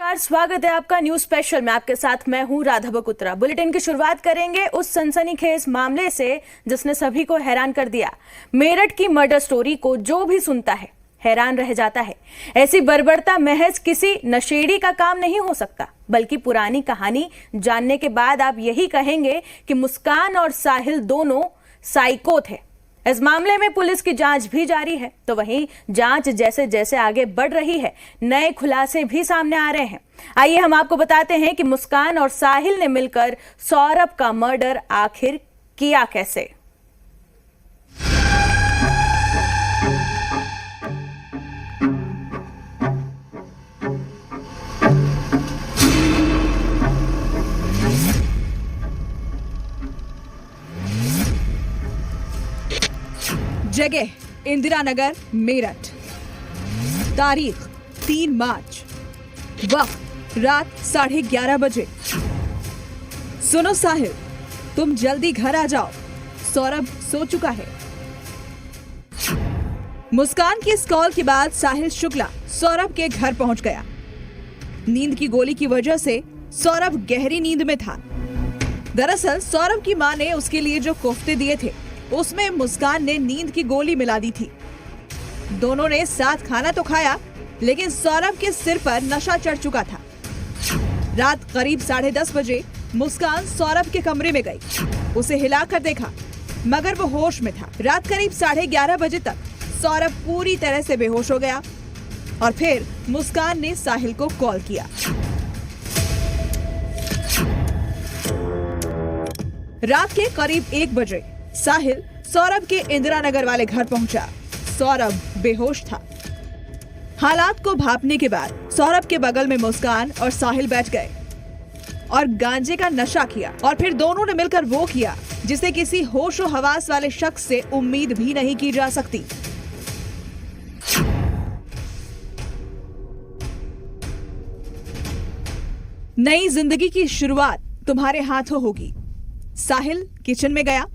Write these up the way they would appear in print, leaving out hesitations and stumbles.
नमस्कार, स्वागत है आपका न्यूज स्पेशल में। आपके साथ मैं हूं राधा बकुत्रा। बुलेटिन की शुरुआत करेंगे उस सनसनीखेज मामले से जिसने सभी को हैरान कर दिया। मेरठ की मर्डर स्टोरी को जो भी सुनता है हैरान रह जाता है। ऐसी बर्बरता महज किसी नशेड़ी का काम नहीं हो सकता, बल्कि पुरानी कहानी जानने के बाद आप यही कहेंगे कि मुस्कान और साहिल दोनों साइको थे। इस मामले में पुलिस की जांच भी जारी है, तो वहीं जांच जैसे जैसे आगे बढ़ रही है, नए खुलासे भी सामने आ रहे हैं। आइए हम आपको बताते हैं कि मुस्कान और साहिल ने मिलकर सौरभ का मर्डर आखिर किया कैसे। जगह इंदिरा नगर, मेरठ। तारीख 3 मार्च। वक्त रात 11:30 बजे। सुनो साहिल, तुम जल्दी घर आ जाओ, सौरभ सो चुका है। मुस्कान की इस कॉल के बाद साहिल शुक्ला सौरभ के घर पहुंच गया। नींद की गोली की वजह से सौरभ गहरी नींद में था। दरअसल सौरभ की मां ने उसके लिए जो कोफ्ते दिए थे उसमें मुस्कान ने नींद की गोली मिला दी थी। दोनों ने साथ खाना तो खाया, लेकिन सौरभ के सिर पर नशा चढ़ चुका था। रात करीब 10:30 बजे मुस्कान सौरभ के कमरे में गई। उसे हिलाकर देखा, मगर वो होश में था। रात करीब 11:30 बजे तक सौरभ पूरी तरह से बेहोश हो गया और फिर मुस्कान ने साहिल को कॉल किया। रात के करीब 1 बजे साहिल सौरभ के इंदिरा नगर वाले घर पहुंचा। सौरभ बेहोश था। हालात को भांपने के बाद सौरभ के बगल में मुस्कान और साहिल बैठ गए और गांजे का नशा किया। और फिर दोनों ने मिलकर वो किया जिसे किसी होशो हवास वाले शख्स से उम्मीद भी नहीं की जा सकती। नई जिंदगी की शुरुआत तुम्हारे हाथों होगी। साहिल किचन में गया,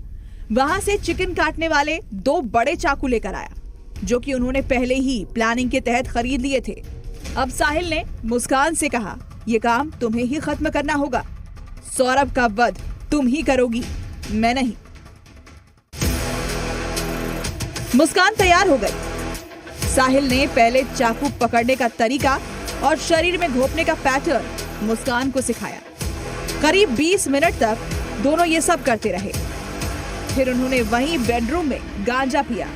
वहां से चिकन काटने वाले 2 बड़े चाकू लेकर आया, जो कि उन्होंने पहले ही प्लानिंग के तहत खरीद लिए थे। अब साहिल ने मुस्कान से कहा, यह काम तुम्हें ही खत्म करना होगा। सौरभ का वध तुम ही करोगी, मैं नहीं। मुस्कान तैयार हो गई। साहिल ने पहले चाकू पकड़ने का तरीका और शरीर में घोंपने का पैटर्न मुस्कान को सिखाया। करीब 20 मिनट तक दोनों ये सब करते रहे। फिर उन्होंने वहीं बेडरूम में गांजा पिया।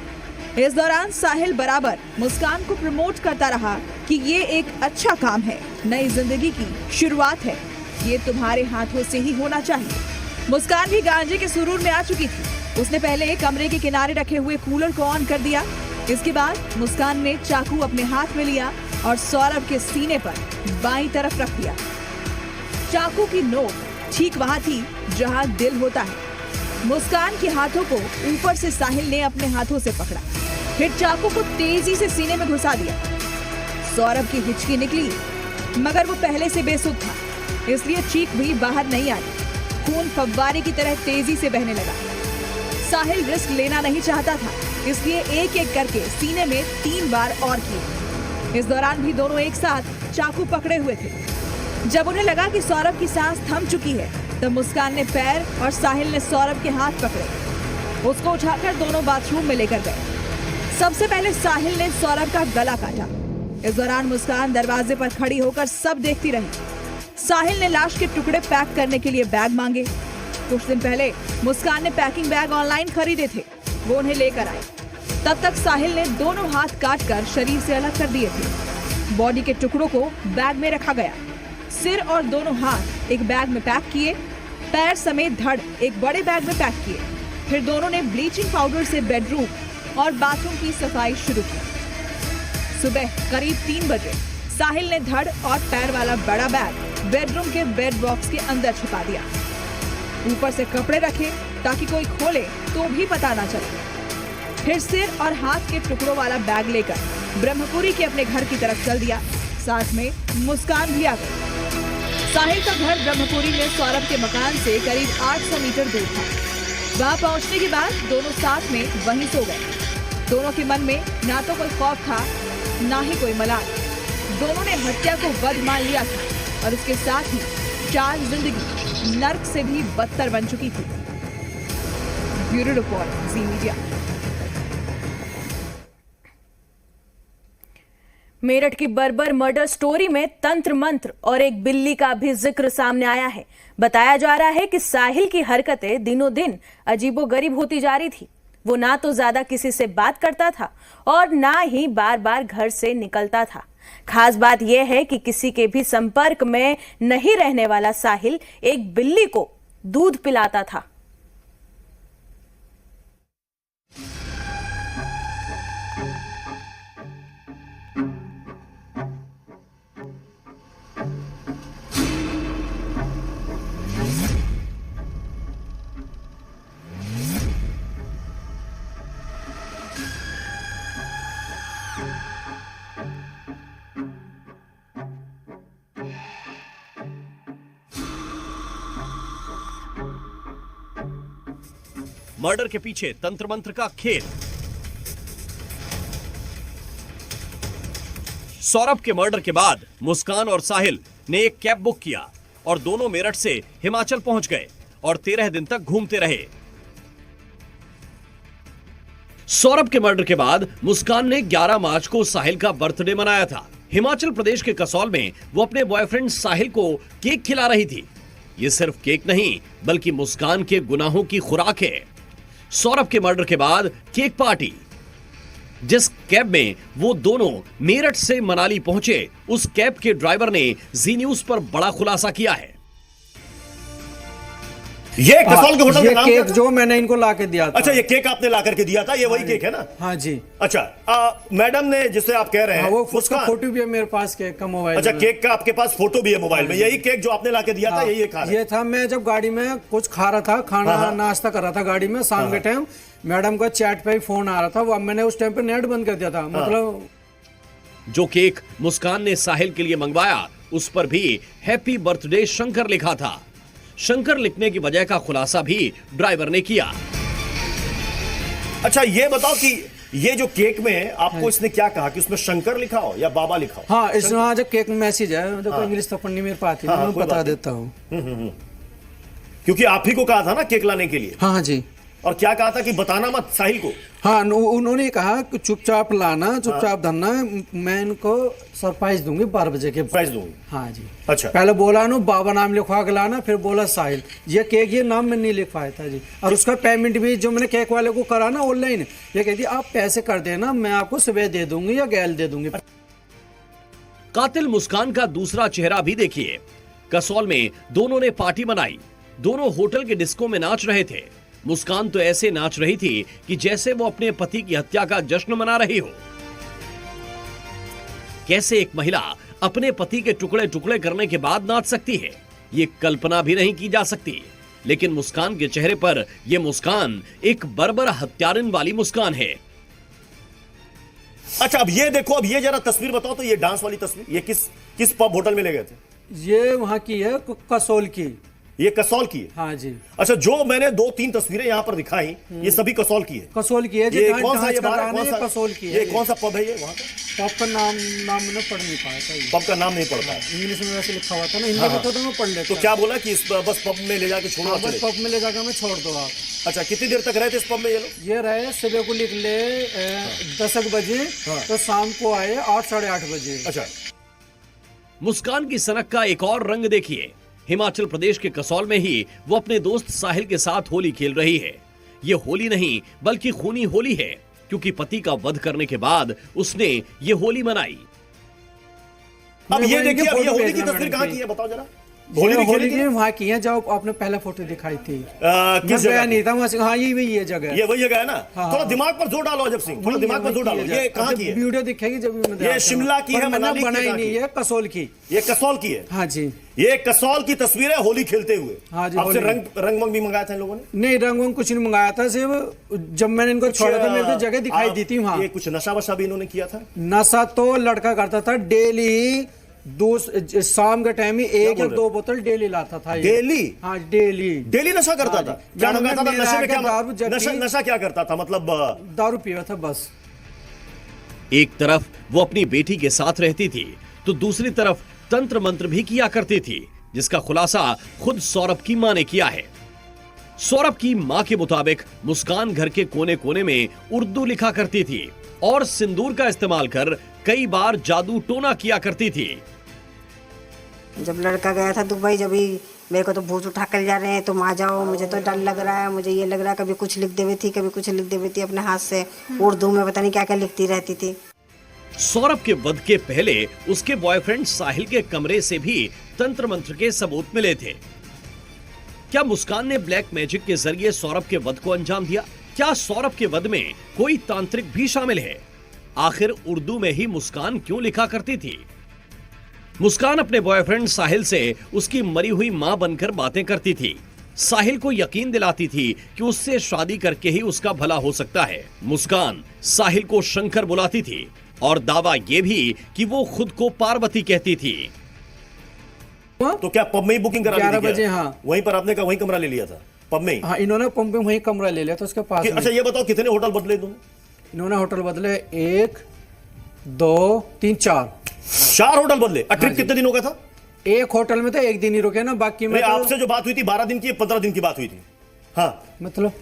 इस दौरान साहिल बराबर मुस्कान को प्रमोट करता रहा कि ये एक अच्छा काम है, नई जिंदगी की शुरुआत है, ये तुम्हारे हाथों से ही होना चाहिए। मुस्कान भी गांजे के सुरूर में आ चुकी थी। उसने पहले कमरे के किनारे रखे हुए कूलर को ऑन कर दिया। इसके बाद मुस्कान ने चाकू अपने हाथ में लिया और सौरभ के सीने पर बाईं तरफ रख दिया। चाकू की नोक ठीक वहां थी जहां दिल होता है। मुस्कान के हाथों को ऊपर से साहिल ने अपने हाथों से पकड़ा, फिर चाकू को तेजी से सीने में घुसा दिया। सौरभ की हिचकी निकली, मगर वो पहले से बेसुध था, इसलिए चीख भी बाहर नहीं आई। खून फव्वारे की तरह तेजी से बहने लगा। साहिल रिस्क लेना नहीं चाहता था, इसलिए एक एक करके सीने में 3 बार और किए। इस दौरान भी दोनों एक साथ चाकू पकड़े हुए थे। जब उन्हें लगा कि सौरभ की सांस थम चुकी है, तब मुस्कान ने पैर और साहिल ने सौरभ के हाथ पकड़े। उसको उठाकर दोनों बाथरूम में लेकर गए। सबसे पहले साहिल ने सौरभ का गला काटा। इस दौरान मुस्कान दरवाजे पर खड़ी होकर सब देखती रही। साहिल ने लाश के टुकड़े पैक करने के लिए बैग मांगे। कुछ दिन पहले मुस्कान ने पैकिंग बैग ऑनलाइन खरीदे थे, वो उन्हें लेकर आई। तब तक साहिल ने दोनों हाथ काटकर शरीर से अलग कर दिए थे। बॉडी के टुकड़ों को बैग में रखा गया। सिर और दोनों हाथ एक बैग में पैक किए, पैर समेत धड़ एक बड़े बैग में पैक किए। फिर दोनों ने ब्लीचिंग पाउडर से बेडरूम और बाथरूम की सफाई शुरू की। सुबह करीब 3 बजे साहिल ने धड़ और पैर वाला बड़ा बैग बेडरूम के बेड बॉक्स के अंदर छिपा दिया। ऊपर से कपड़े रखे ताकि कोई खोले तो भी पता ना चले। फिर सिर और हाथ के टुकड़ों वाला बैग लेकर ब्रह्मपुरी के अपने घर की तरफ चल दिया। साथ में मुस्कान भी आ गई। साहिल का घर ब्रह्मपुरी में सौरभ के मकान से करीब 800 मीटर दूर था। वहां पहुंचने के बाद दोनों साथ में वहीं सो गए। दोनों के मन में ना तो कोई खौफ था, ना ही कोई मलाल। दोनों ने हत्या को वध मान लिया था। और इसके साथ ही 4 जिंदगी नर्क से भी बदतर बन चुकी थी। ब्यूरो रिपोर्ट, जी मीडिया। मेरठ की बर्बर मर्डर स्टोरी में तंत्र मंत्र और एक बिल्ली का भी जिक्र सामने आया है। बताया जा रहा है कि साहिल की हरकतें दिनों दिन अजीबोगरीब होती जा रही थी। वो ना तो ज्यादा किसी से बात करता था और ना ही बार बार घर से निकलता था। खास बात यह है कि किसी के भी संपर्क में नहीं रहने वाला साहिल एक बिल्ली को दूध पिलाता था। मर्डर के पीछे तंत्र मंत्र का खेल। सौरभ के मर्डर के बाद मुस्कान और साहिल ने एक कैब बुक किया और दोनों मेरठ से हिमाचल पहुंच गए और 13 दिन तक घूमते रहे। सौरभ के मर्डर के बाद मुस्कान ने 11 मार्च को साहिल का बर्थडे मनाया था। हिमाचल प्रदेश के कसौल में वो अपने बॉयफ्रेंड साहिल को केक खिला रही थी। ये सिर्फ केक नहीं बल्कि मुस्कान के गुनाहों की खुराक है। सौरभ के मर्डर के बाद केक पार्टी, जिस कैब में वो दोनों मेरठ से मनाली पहुंचे, उस कैब के ड्राइवर ने जी न्यूज पर बड़ा खुलासा किया है। ये कसौल के होटल ये का नाम केक क्या था? जो मैंने इनको ला के दिया था। अच्छा, ये केक आपने ला करके दिया था, ये वही केक है ना? हाँ जी। अच्छा, मैडम ने जिसे आप कह रहे हैं वो उसका मुस्कान। फोटो भी है मेरे पास केक का मोबाइल अच्छा, में। केक का आपके पास फोटो भी है मोबाइल में। यही केक जो आपने ला के दिया था, यही खा रहे ये था। मैं जब गाड़ी में कुछ खा रहा था, खाना नाश्ता कर रहा था गाड़ी में, शाम के टाइम मैडम का चैट पे फोन आ रहा था। वो मैंने उस टाइम पे नेट बंद कर दिया था। मतलब जो केक मुस्कान ने साहिल के लिए मंगवाया, उस पर भी हैप्पी बर्थडे शंकर लिखा था। शंकर लिखने की वजह का खुलासा भी ड्राइवर ने किया। अच्छा, ये बताओ कि ये जो केक में आपको इसने क्या कहा कि उसमें शंकर लिखा हो या बाबा लिखा हो? हाँ, इसमें आज केक में मैसेज है। देखो इंग्लिश तो पढ़नी मेरे पास आती है, मैं कोई बता बात नहीं। देता हूँ। क्योंकि आप ही को कहा था ना केक लाने के लिए, हाँ जी। और क्या कहा था कि बताना मत साहिल को? हाँ, उन्होंने कहा कि चुपचाप लाना, चुपचाप धरना, मैं इनको सरप्राइज दूंगी 12 बजे के। प्राइज दूंगी? हाँ जी। अच्छा, पहले बोला ना बाबा नाम लिखवा के लाना, फिर बोला साहिल। ये केक ये नाम में नहीं लिख पाया था जी। और उसका पेमेंट भी जो मैंने केक वाले को करा ना ऑनलाइन, ये कहती आप पैसे कर देना, मैं आपको सुबह दे दूंगी या गैल दे दूंगी। कातिल मुस्कान का दूसरा चेहरा भी देखिए। कसौल में दोनों ने पार्टी मनाई। दोनों होटल के डिस्को में नाच रहे थे। मुस्कान तो ऐसे नाच रही थी कि जैसे वो अपने पति की हत्या का जश्न मना रही हो। कैसे एक महिला अपने पति के टुकड़े टुकड़े करने के बाद नाच सकती है, ये कल्पना भी नहीं की जा सकती। लेकिन मुस्कान के चेहरे पर यह मुस्कान एक बर्बर हत्यारिन वाली मुस्कान है। अच्छा, अब ये देखो, अब ये जरा तस्वीर बताओ तो, ये डांस वाली तस्वीर, ये किस पब होटल में ले गए थे? ये वहाँ की है, कसौल की। ये कसौल की है? हाँ जी। अच्छा, जो मैंने 2-3 तस्वीरें यहाँ पर दिखाई, ये सभी कसौल की है? कसौल की है। ये कौन सा, ये बाहर कौन सा कसौल की ये है। कौन सा पब है ये वहाँ का? पब का नाम मैंने पढ़ नहीं पाया था। पब का नाम नहीं पढ़ता है? इंग्लिश में वैसे लिखा हुआ था ना, हिंदी में तो मैं पढ़ लेता। तो क्या बोला कि इस बस पब में ले जाके छोड़ो? बस पब में ले जाकर मैं छोड़ दो आप। अच्छा, कितनी देर तक रहे थे इस पब में ये लोग? ये रहे सुबह को निकले 10 बजे, तो शाम को आए 8 साढ़े 8 बजे। अच्छा, मुस्कान की सनक का एक और रंग देखिए। हिमाचल प्रदेश के कसौल में ही वो अपने दोस्त साहिल के साथ होली खेल रही है। ये होली नहीं बल्कि खूनी होली है, क्योंकि पति का वध करने के बाद उसने ये होली मनाई। अब ये देखिए, अब ये फोटो होली की भेजना तस्वीर मैडम कहाँ की। की है बताओ जरा? होली खेली की वहाँ की है जब आपने पहले फोटो दिखाई थी। मैं किस गया जगह नहीं था वहाँ से। हाँ, ये वही है जगह। ये वही जगह है ना? हाँ। थोड़ा दिमाग पर जोर डालो अजब सिंह, थोड़ा दिमाग पर जोर डालो। ये कहाँ की है? वीडियो दिखेगी जब भी मैं ये दिखाता शिमला हूँ। की है, पर मैंने मनाली की, बनाई कहाँ नहीं की? है, कसौल की। ये कसौल की है? हाँ जी। ये कसौल की तस्वीर है होली खेलते हुए। हाँ जी, आपसे होली। रंग वंग भी मंगाया था इन लोगों ने? नहीं, रंग वंग कुछ नहीं मंगाया था। सिर्फ जब मैंने इनको छोड़ा था मेरे को जगह दिखाई दी थी वहाँ। ये कुछ नशा वशा भी इन्होंने किया था? नशा तो लड़का करता था डेली। शाम के टाइम में 1 या 2 बोतल डेली लाता था ये। डेली? हाँ, डेली। डेली नशा करता हाँ था? जी। क्या मैडम मंगाता था? ने नशे में क्या दारू जब नशा क्या करता था? मतलब दारू पिया था बस। एक तरफ वो अपनी बेटी के साथ रहती थी, तो दूसरी तरफ तंत्र मंत्र भी किया करती थी, जिसका खुलासा खुद सौरभ की मां ने किया है। सौरभ की मां के मुताबिक मुस्कान घर के कोने कोने में उर्दू लिखा करती थी और सिंदूर का इस्तेमाल कर कई बार जादू टोना किया करती थी। जब लड़का गया था दुबई, जब ही मेरे को तो भूत उठा कर जा रहे हैं, तुम आ जाओ, मुझे तो डर लग रहा है, मुझे ये लग रहा है। कभी कुछ लिख देवी थी, कभी कुछ लिख देवी थी अपने हाथ से, उर्दू में पता नहीं क्या क्या लिखती रहती थी। सौरभ के वध के पहले उसके बॉयफ्रेंड साहिल के कमरे से भी तंत्र मंत्र के सबूत मिले थे। क्या मुस्कान ने ब्लैक मैजिक के जरिए सौरभ के वध को अंजाम दिया? क्या सौरभ के वध में कोई तांत्रिक भी शामिल है? आखिर उर्दू में ही मुस्कान क्यों लिखा करती थी? मुस्कान अपने बॉयफ्रेंड साहिल से उसकी मरी हुई मां बनकर बातें करती थी। साहिल को यकीन दिलाती थी कि उससे शादी करके ही उसका भला हो सकता है। मुस्कान साहिल को शंकर बुलाती थी और दावा यह भी कि वो खुद को पार्वती कहती थी। तो क्या पब में ही बुकिंग करा ली थी? 11 बजे, हाँ। वहीं पर आपने वहीं कमरा ले लिया था पब में ही? हाँ, इन्होंने पंप में वहीं कमरा ले लिया था उसके पास। अच्छा ये बताओ कितने होटल बदले तुम? इन्होंने होटल बदले 1 2 3 4 होटल बदले। ट्रिप कितने दिनों का था? एक होटल में तो एक दिन ही रुके ना, बाकी में आपसे जो बात हुई थी 12 दिन की 15 दिन की बात हुई थी? हाँ, मतलब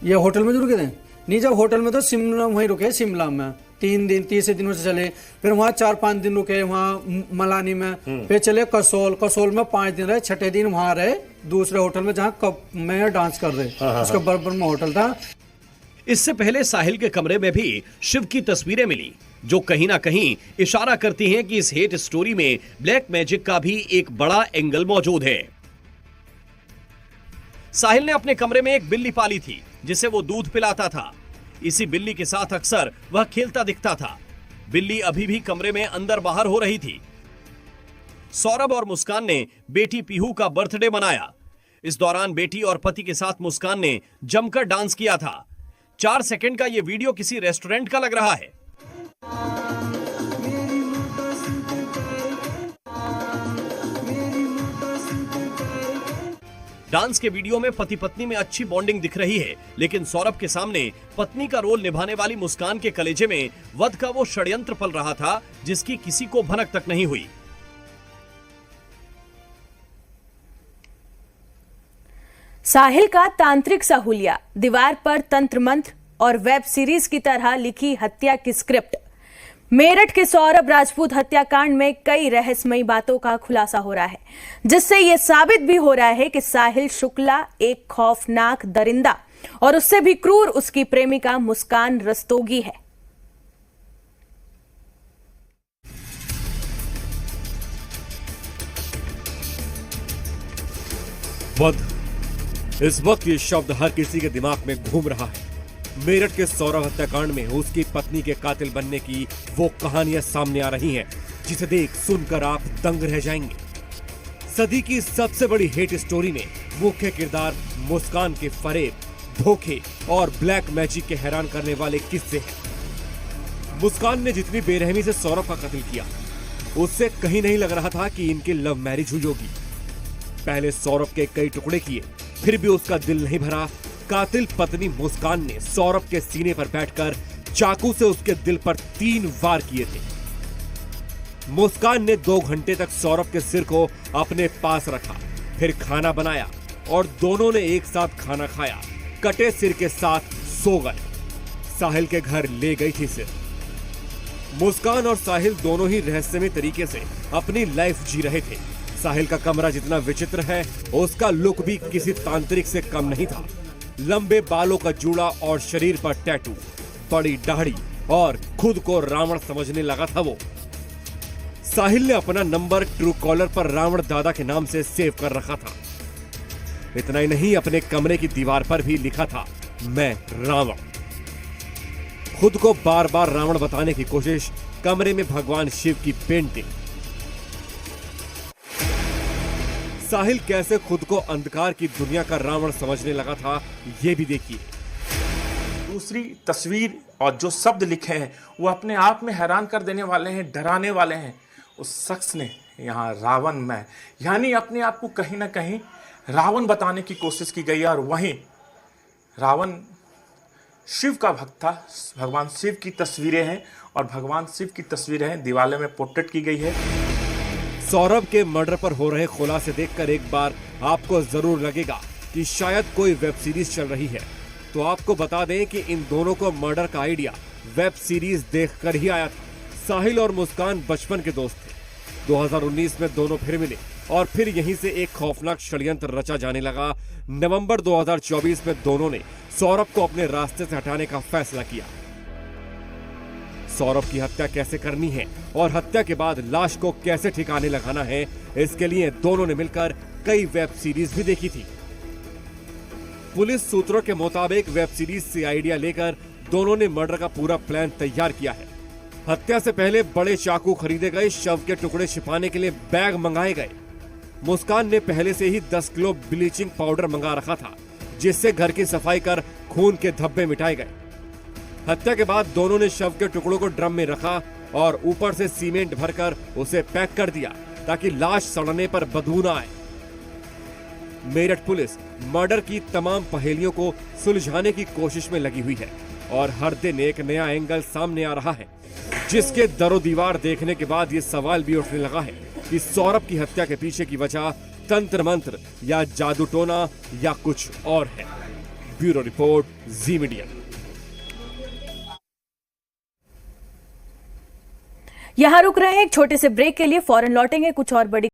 ये होटल में जो रुके थे नहीं, जब होटल में तो शिमला वहीं रुके, शिमला में 3 दिन, तीसरे दिनों से चले, फिर वहाँ 4-5 दिन रुके वहाँ मलानी में, फिर चले कसोल में 5 दिन रहे, छठे दिन वहाँ रहे दूसरे होटल में जहाँ कब मैं डांस कर रहे, उसका बराबर में होटल था। इससे पहले साहिल के कमरे में भी शिव की तस्वीरें मिली, जो कहीं ना कहीं इशारा करती हैं कि इस हेट स्टोरी में ब्लैक मैजिक का भी एक बड़ा एंगल मौजूद है। साहिल ने अपने कमरे में एक बिल्ली पाली थी जिसे वो दूध पिलाता था। इसी बिल्ली के साथ अक्सर वह खेलता दिखता था। बिल्ली अभी भी कमरे में अंदर बाहर हो रही थी। सौरभ और मुस्कान ने बेटी पीहू का बर्थडे मनाया। इस दौरान बेटी और पति के साथ मुस्कान ने जमकर डांस किया था। 4 सेकंड का यह वीडियो किसी रेस्टोरेंट का लग रहा है। डांस के वीडियो में पति पत्नी में अच्छी बॉन्डिंग दिख रही है, लेकिन सौरभ के सामने पत्नी का रोल निभाने वाली मुस्कान के कलेजे में वध का वो षड्यंत्र पल रहा था जिसकी किसी को भनक तक नहीं हुई। साहिल का तांत्रिक साहुलिया, दीवार पर तंत्र मंत्र और वेब सीरीज की तरह लिखी हत्या की स्क्रिप्ट। मेरठ के सौरभ राजपूत हत्याकांड में कई रहस्यमयी बातों का खुलासा हो रहा है, जिससे यह साबित भी हो रहा है कि साहिल शुक्ला एक खौफनाक दरिंदा और उससे भी क्रूर उसकी प्रेमिका मुस्कान रस्तोगी है। वध, इस वक्त ये शब्द हर किसी के दिमाग में घूम रहा है। मेरठ के सौरभ हत्याकांड में उसकी पत्नी के कातिल बनने की वो कहानियां सामने आ रही हैं, जिसे देख सुनकर आप दंग रह जाएंगे। सदी की सबसे बड़ी हेट स्टोरी में मुख्य किरदार मुस्कान के फरेब, धोखे और ब्लैक मैजिक के हैरान करने वाले किस्से हैं। मुस्कान ने जितनी बेरहमी से सौरभ का कत्ल किया, उससे कहीं नहीं लग रहा था कि इनकी लव मैरिज हुई होगी। पहले सौरभ के कई टुकड़े किए, फिर भी उसका दिल नहीं भरा। कातिल पत्नी मुस्कान ने सौरभ के सीने पर बैठकर चाकू से उसके दिल पर 3 वार किए थे। मुस्कान ने 2 घंटे तक सौरभ के सिर को अपने पास रखा, फिर खाना बनाया और दोनों ने एक साथ खाना खाया। कटे सिर के साथ सो गए। साहिल के घर ले गई थी सिर। मुस्कान और साहिल दोनों ही रहस्यमय तरीके से अपनी लाइफ जी रहे थे। साहिल का कमरा जितना विचित्र है, उसका लुक भी किसी तांत्रिक से कम नहीं था। लंबे बालों का जूड़ा और शरीर पर टैटू, बड़ी दाढ़ी और खुद को रावण समझने लगा था वो। साहिल ने अपना नंबर ट्रू कॉलर पर रावण दादा के नाम से सेव कर रखा था। इतना ही नहीं, अपने कमरे की दीवार पर भी लिखा था, मैं रावण। खुद को बार बार रावण बताने की कोशिश। कमरे में भगवान शिव की पेंटिंग। साहिल कैसे खुद को अंधकार की दुनिया का रावण समझने लगा था, ये भी देखिए। दूसरी तस्वीर और जो शब्द लिखे हैं वो अपने आप में हैरान कर देने वाले हैं, डराने वाले हैं। उस शख्स ने यहाँ रावण में यानी अपने आप को कहीं ना कहीं रावण बताने की कोशिश की गई है। और वहीं रावण शिव का भक्त था। भगवान शिव की तस्वीरें हैं और भगवान शिव की तस्वीरें हैं, दीवारों में पोर्ट्रेट की गई है। सौरभ के मर्डर पर हो रहे खुलासे देखकर एक बार आपको जरूर लगेगा कि शायद कोई वेब सीरीज चल रही है। तो आपको बता दें कि इन दोनों को मर्डर का आइडिया वेब सीरीज देखकर ही आया था। साहिल और मुस्कान बचपन के दोस्त थे। 2019 में दोनों फिर मिले और फिर यहीं से एक खौफनाक षड्यंत्र रचा जाने लगा। नवंबर 2024 में दोनों ने सौरभ को अपने रास्ते से हटाने का फैसला किया। सौरभ की हत्या कैसे करनी है और हत्या के बाद लाश को कैसे ठिकाने लगाना है, इसके लिए दोनों ने मिलकर कई वेब सीरीज भी देखी थी। पुलिस सूत्रों के मुताबिक वेब सीरीज से आइडिया लेकर दोनों ने मर्डर का पूरा प्लान तैयार किया है। हत्या से पहले बड़े चाकू खरीदे गए, शव के टुकड़े छिपाने के लिए बैग मंगाए गए। मुस्कान ने पहले से ही 10 किलो ब्लीचिंग पाउडर मंगा रखा था, जिससे घर की सफाई कर खून के धब्बे मिटाए गए। हत्या के बाद दोनों ने शव के टुकड़ों को ड्रम में रखा और ऊपर से सीमेंट भरकर उसे पैक कर दिया ताकि लाश सड़ने पर बदबू न आए। मेरठ पुलिस मर्डर की तमाम पहेलियों को सुलझाने की कोशिश में लगी हुई है और हर दिन एक नया एंगल सामने आ रहा है, जिसके दरो दीवार देखने के बाद ये सवाल भी उठने लगा है कि सौरभ की हत्या के पीछे की वजह तंत्र मंत्र या जादू टोना या कुछ और है। ब्यूरो रिपोर्ट, जी मीडिया। यहां रुक रहे हैं एक छोटे से ब्रेक के लिए, फौरन लौटेंगे कुछ और बड़ी